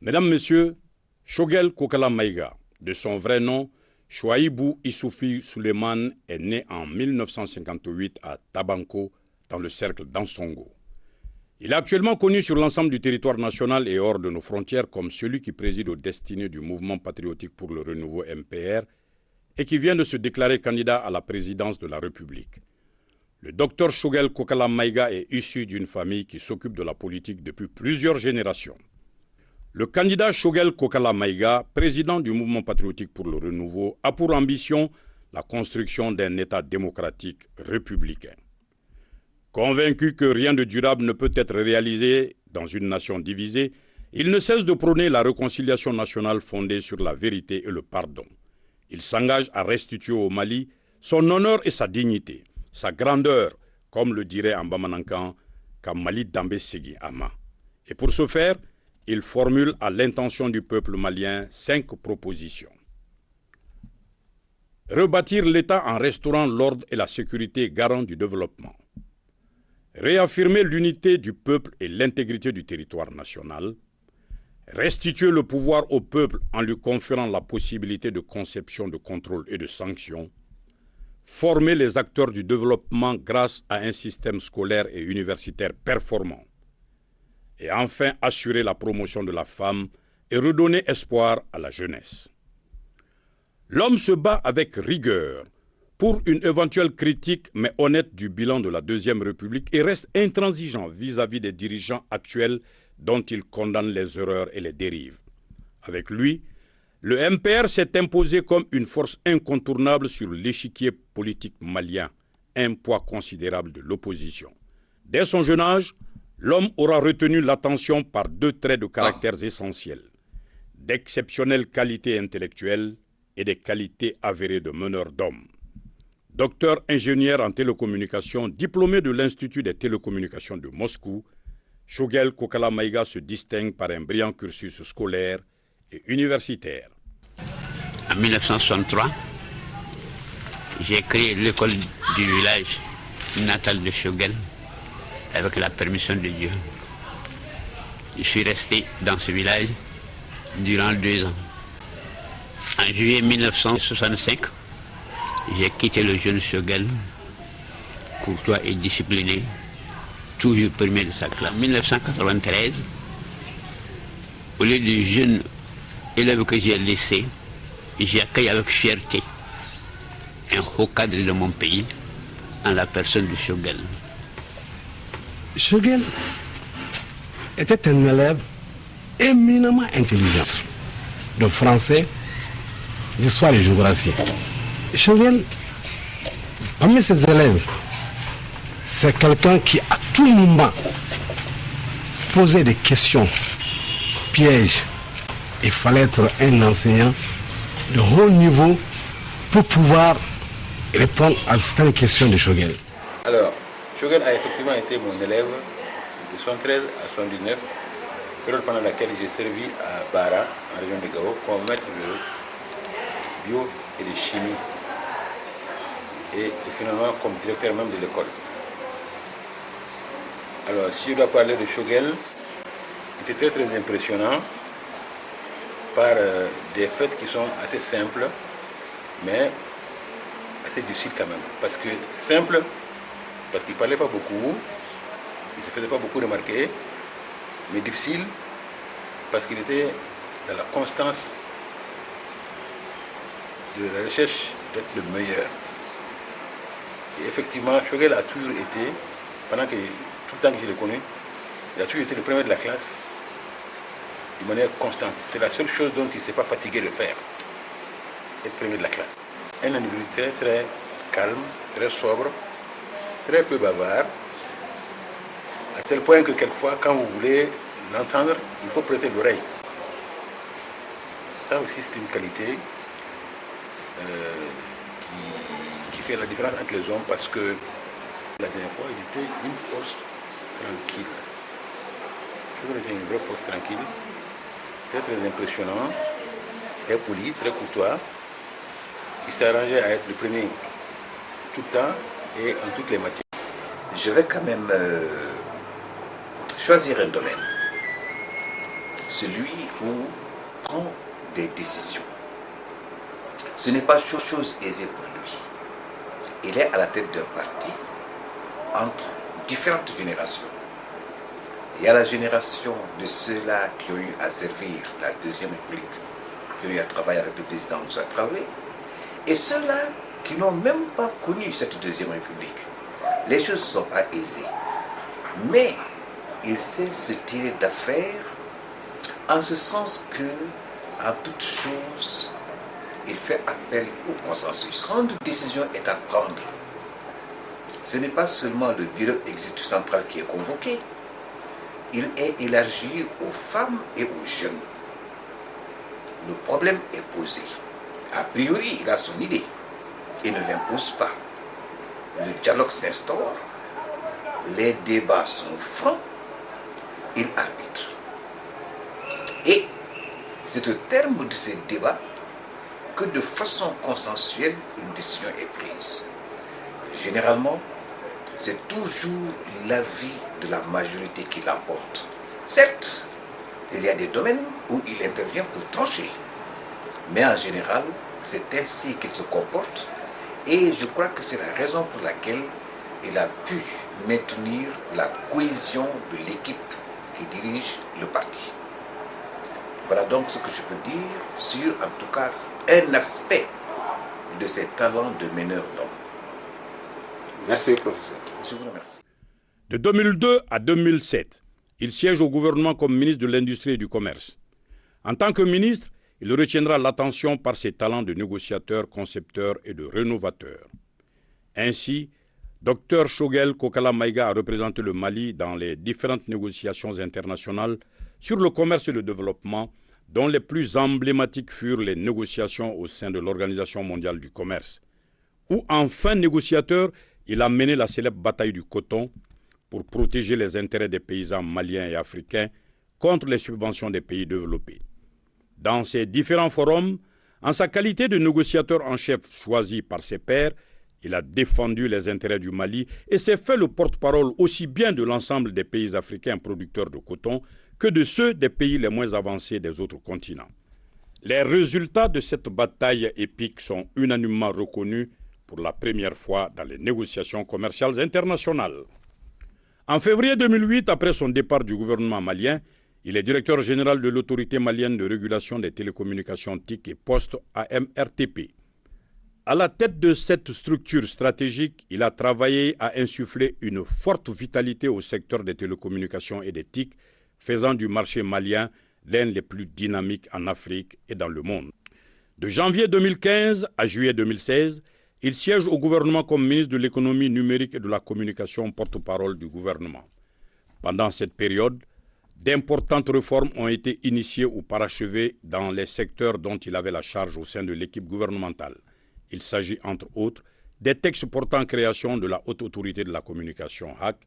Mesdames, Messieurs, Choguel Kokala Maïga, de son vrai nom, Chouaïbou Issoufi Suleiman, est né en 1958 à Tabanko, dans le cercle d'Ansongo. Il est actuellement connu sur l'ensemble du territoire national et hors de nos frontières comme celui qui préside aux destinées du mouvement patriotique pour le renouveau MPR et qui vient de se déclarer candidat à la présidence de la République. Le docteur Choguel Kokala Maïga est issu d'une famille qui s'occupe de la politique depuis plusieurs générations. Le candidat Choguel Kokala Maïga, président du mouvement patriotique pour le renouveau, a pour ambition la construction d'un État démocratique républicain. Convaincu que rien de durable ne peut être réalisé dans une nation divisée, il ne cesse de prôner la réconciliation nationale fondée sur la vérité et le pardon. Il s'engage à restituer au Mali son honneur et sa dignité, sa grandeur, comme le dirait en Bamanankan, Kamali Dambe Segi Ama. Et pour ce faire, il formule à l'intention du peuple malien 5 propositions. Rebâtir l'État en restaurant l'ordre et la sécurité garant du développement. Réaffirmer l'unité du peuple et l'intégrité du territoire national. Restituer le pouvoir au peuple en lui conférant la possibilité de conception, de contrôle et de sanction. Former les acteurs du développement grâce à un système scolaire et universitaire performant. Et enfin assurer la promotion de la femme et redonner espoir à la jeunesse. L'homme se bat avec rigueur pour une éventuelle critique mais honnête du bilan de la Deuxième République et reste intransigeant vis-à-vis des dirigeants actuels dont il condamne les erreurs et les dérives. Avec lui, le MPR s'est imposé comme une force incontournable sur l'échiquier politique malien, un poids considérable de l'opposition. Dès son jeune âge, l'homme aura retenu l'attention par 2 traits de caractère essentiels, d'exceptionnelles qualités intellectuelles et des qualités avérées de meneur d'hommes. Docteur ingénieur en télécommunications, diplômé de l'Institut des télécommunications de Moscou, Choguel Kokala Maïga se distingue par un brillant cursus scolaire et universitaire. En 1963, j'ai créé l'école du village natal de Choguel avec la permission de Dieu. Je suis resté dans ce village durant 2 ans. En juillet 1965, j'ai quitté le jeune Choguel, courtois et discipliné, toujours premier de sa classe. En 1993, au lieu du jeune élève que j'ai laissé, j'ai accueilli avec fierté un haut cadre de mon pays en la personne de Choguel. Choguel était un élève éminemment intelligent, de français, d'histoire et géographie. Choguel, parmi ses élèves, c'est quelqu'un qui à tout moment posait des questions pièges. Il fallait être un enseignant de haut niveau pour pouvoir répondre à certaines questions de Choguel. Alors, Choguel a effectivement été mon élève de 73 à 79, période pendant laquelle j'ai servi à Bara, en région de Gao, comme maître de bio et de chimie, et finalement comme directeur même de l'école. Alors, si je dois parler de Choguel, il était très impressionnant par des faits qui sont assez simples, mais assez difficiles quand même. Parce que simple, parce qu'il ne parlait pas beaucoup, il ne se faisait pas beaucoup remarquer, mais difficile, parce qu'il était dans la constance de la recherche d'être le meilleur. Et effectivement, Choguel a toujours été, pendant que tout le temps que je l'ai connu, il a toujours été le premier de la classe, de manière constante. C'est la seule chose dont il ne s'est pas fatigué de faire, être premier de la classe. Un individu très très calme, très sobre, très peu bavard, à tel point que quelquefois, quand vous voulez l'entendre, il faut prêter l'oreille. Ça aussi, c'est une qualité qui fait la différence entre les hommes, parce que la dernière fois, il était une force tranquille. Je était une vraie force tranquille, très très impressionnant, très poli, très courtois, qui s'arrangeait à être le premier tout le temps et en toutes les matières. Je vais quand même choisir un domaine. celui où prend des décisions. Ce n'est pas chose aisée pour lui. Il est à la tête d'un parti entre différentes générations. Il y a la génération de ceux-là qui ont eu à servir la Deuxième République, qui ont eu à travailler avec le président Moussa Traoré, et ceux-là qui n'ont même pas connu cette Deuxième République. Les choses ne sont pas aisées. Mais il sait se tirer d'affaire en ce sens que, en toute chose, il fait appel au consensus. Quand une décision est à prendre, ce n'est pas seulement le bureau exécutif central qui est convoqué, il est élargi aux femmes et aux jeunes. Le problème est posé. A priori, il a son idée et ne l'impose pas. Le dialogue s'instaure, les débats sont francs, il arbitre. Et c'est au terme de ces débats que de façon consensuelle, une décision est prise. Généralement, c'est toujours l'avis de la majorité qui l'emporte. Certes, il y a des domaines où il intervient pour trancher. Mais en général, c'est ainsi qu'il se comporte. Et je crois que c'est la raison pour laquelle il a pu maintenir la cohésion de l'équipe qui dirige le parti. Voilà donc ce que je peux dire sur, en tout cas, un aspect de ses talents de meneur d'hommes. Merci, professeur. Je vous remercie. De 2002 à 2007, il siège au gouvernement comme ministre de l'Industrie et du Commerce. En tant que ministre, il retiendra l'attention par ses talents de négociateur, concepteur et de rénovateur. Ainsi, Dr Choguel Kokala Maïga a représenté le Mali dans les différentes négociations internationales sur le commerce et le développement, dont les plus emblématiques furent les négociations au sein de l'Organisation mondiale du commerce, où en fin négociateur, il a mené la célèbre bataille du coton pour protéger les intérêts des paysans maliens et africains contre les subventions des pays développés. Dans ces différents forums, en sa qualité de négociateur en chef choisi par ses pairs, il a défendu les intérêts du Mali et s'est fait le porte-parole aussi bien de l'ensemble des pays africains producteurs de coton que de ceux des pays les moins avancés des autres continents. Les résultats de cette bataille épique sont unanimement reconnus pour la première fois dans les négociations commerciales internationales. En février 2008, après son départ du gouvernement malien, il est directeur général de l'autorité malienne de régulation des télécommunications TIC et Postes AMRTP. À la tête de cette structure stratégique, il a travaillé à insuffler une forte vitalité au secteur des télécommunications et des TIC, faisant du marché malien l'un des plus dynamiques en Afrique et dans le monde. De janvier 2015 à juillet 2016, il siège au gouvernement comme ministre de l'économie numérique et de la communication, porte-parole du gouvernement. Pendant cette période, d'importantes réformes ont été initiées ou parachevées dans les secteurs dont il avait la charge au sein de l'équipe gouvernementale. Il s'agit, entre autres, des textes portant création de la Haute Autorité de la Communication HAC,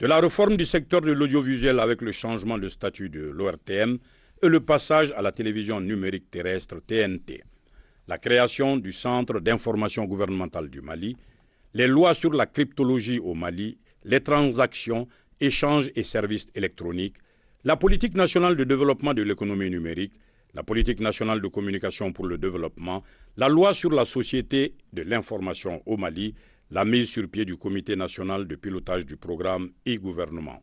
de la réforme du secteur de l'audiovisuel avec le changement de statut de l'ORTM et le passage à la télévision numérique terrestre TNT, la création du Centre d'information gouvernementale du Mali, les lois sur la cryptologie au Mali, les transactions, échanges et services électroniques, la politique nationale de développement de l'économie numérique, la politique nationale de communication pour le développement, la loi sur la société de l'information au Mali, la mise sur pied du Comité national de pilotage du programme e-gouvernement,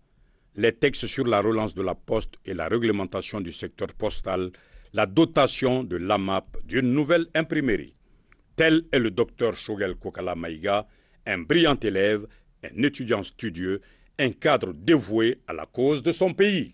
les textes sur la relance de la poste et la réglementation du secteur postal, la dotation de l'AMAP d'une nouvelle imprimerie. Tel est le docteur Choguel Kokala Maïga, un brillant élève, un étudiant studieux, un cadre dévoué à la cause de son pays.